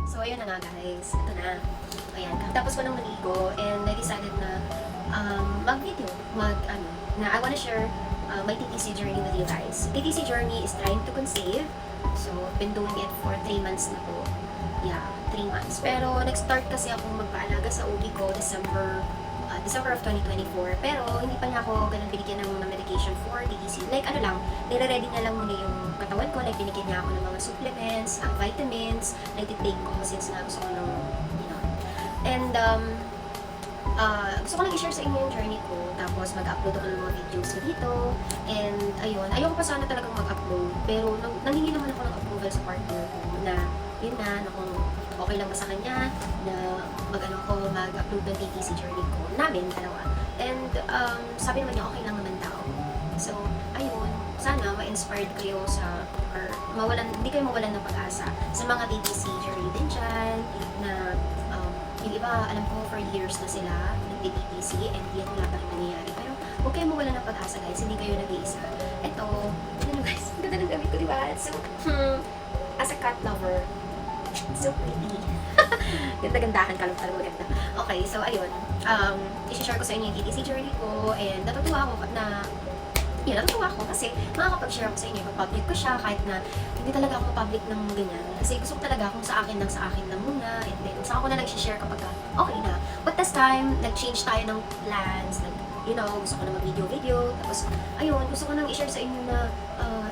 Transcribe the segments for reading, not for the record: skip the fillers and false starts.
So, ayun na nga guys. Ito na. Ayan. Tapos ko nang maligo and I decided na mag-video. Na I wanna share my TTC journey with you guys. TTC journey is trying to conceive. So, been doing it for 3 months na po. Yeah, 3 months. Pero, nag-start kasi akong magpaalaga sa OB ko December of 2024. Pero, hindi pa niya ako ganun binigyan ng mga medication for TTC. Like, ano lang, nire-ready na lang muna yung katawan ko. Like, binigyan niya ako ng mga supplements, vitamins, nagtitake ko since na gusto ko ng, And, gusto ko lang i-share sa inyo yung journey ko. Tapos, mag-upload ako ng mga videos ko dito. And, ayun, ayoko pa sana talagang mag-upload. Pero, nanghingi naman ako ng approval sa partner ko na, yun na kung okay lang ba sa kanya na mag-upload ng TTC journey ko namin, dalawa. And, sabi naman niya, okay lang naman daw. So, ayun, sana ma-inspired kayo or hindi kayo mawalan ng pag-asa sa mga TTC journey din dyan, na, yung iba, alam ko, for years na sila nagti-TTC and yet wala pa rin nangyayari. Pero, huwag kayo mawalan ng pag-asa guys, hindi kayo nag-iisa. Ito, guys, ang ganda ng gamit ko, diba? So, as a cat lover, so pretty. Ganda-gandahan, kalong-kalong maganda. Okay, so ayun, i-share ko sa inyo yung TTC journey ko and natutuwa ako kasi makakapag-share ako sa inyo, pag-public ko siya kahit na hindi talaga ako public ng ganyan. Kasi gusto ko talaga kung sa akin lang muna and then saka ko na nag-share kapag okay na. But this time, nag-change tayo ng plans, gusto ko na mag-video. Tapos, ayun, gusto ko nang i-share sa inyo na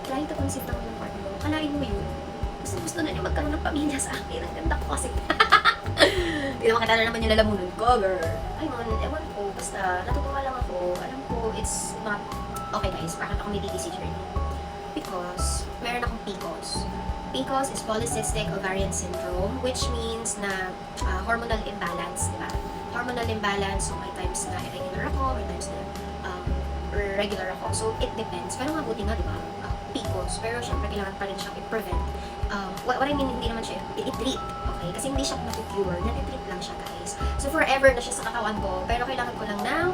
try to conceive ng partner mo. Kalain mo yun. Gusto na niya magkaroon ng pamilya sa akin. Ang ganda ko kasi. Hindi naman kita na naman yung lalamunan ko, girl. Ayun, ewan ko. Basta, natutuwa lang ako. Alam ko, it's not... Okay guys, bakit ako may TTC journey? Because, meron akong PCOS. PCOS is Polycystic Ovarian Syndrome, which means na hormonal imbalance, diba? Hormonal imbalance, so may times na irregular ako, may times na regular ako. So, it depends. Pero mabuti nga, diba? PCOS. Pero, syempre, kailangan pa rin siyang i-prevent. What I mean, hindi naman siya i-treat. Okay? Kasi hindi siya na-cure. Na-treat lang siya, guys. So, forever na siya sa katawan ko. Pero, kailangan ko lang ng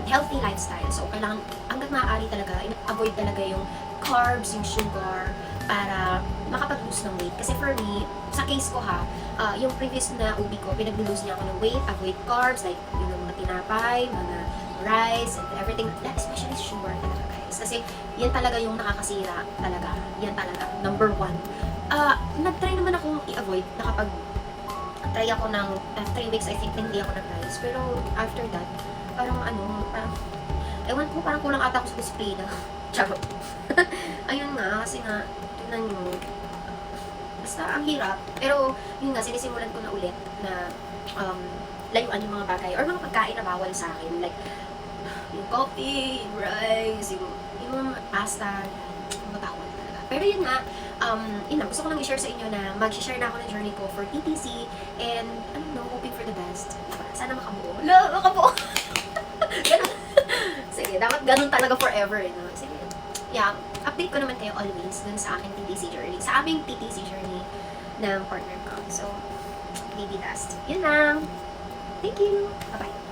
healthy lifestyle. So, kailangan, hanggat maaari talaga, avoid talaga yung carbs, yung sugar, para makapag-lose ng weight. Kasi for me, sa case ko yung previous na OB ko, pinag-lose niya ako ng weight, avoid carbs, like yung mga tinapay, mga rice, and everything, especially sugar talaga guys. Kasi yan talaga yung nakakasira talaga. Yan talaga, number 1. Nag-try naman akong i-avoid, try ako ng 3 weeks, I think, hindi ako nag-rice. Pero after that, parang ewan ko, parang kulang ata ako sa disiplina. Charot. Ayun nga, kasi nga, tignan nyo, basta ang hirap. Pero, yun nga, sinisimulan ko na ulit na layuan yung mga bagay or mga pagkain na bawal sa akin. Like, yung coffee, yung rice, yung mga pasta, bawal talaga. Pero yun nga, gusto ko lang i-share sa inyo na mag-share na ako ng journey ko for TTC and, hoping for the best. Sana makabuo. Makabuo! Ganun. Sige, dapat ganun talaga forever, no? Sige. Yeah, update ko naman kayo always dun sa aking TTC journey. Sa aming TTC journey ng partner ko. So, maybe last. Yun lang. Thank you. Bye-bye.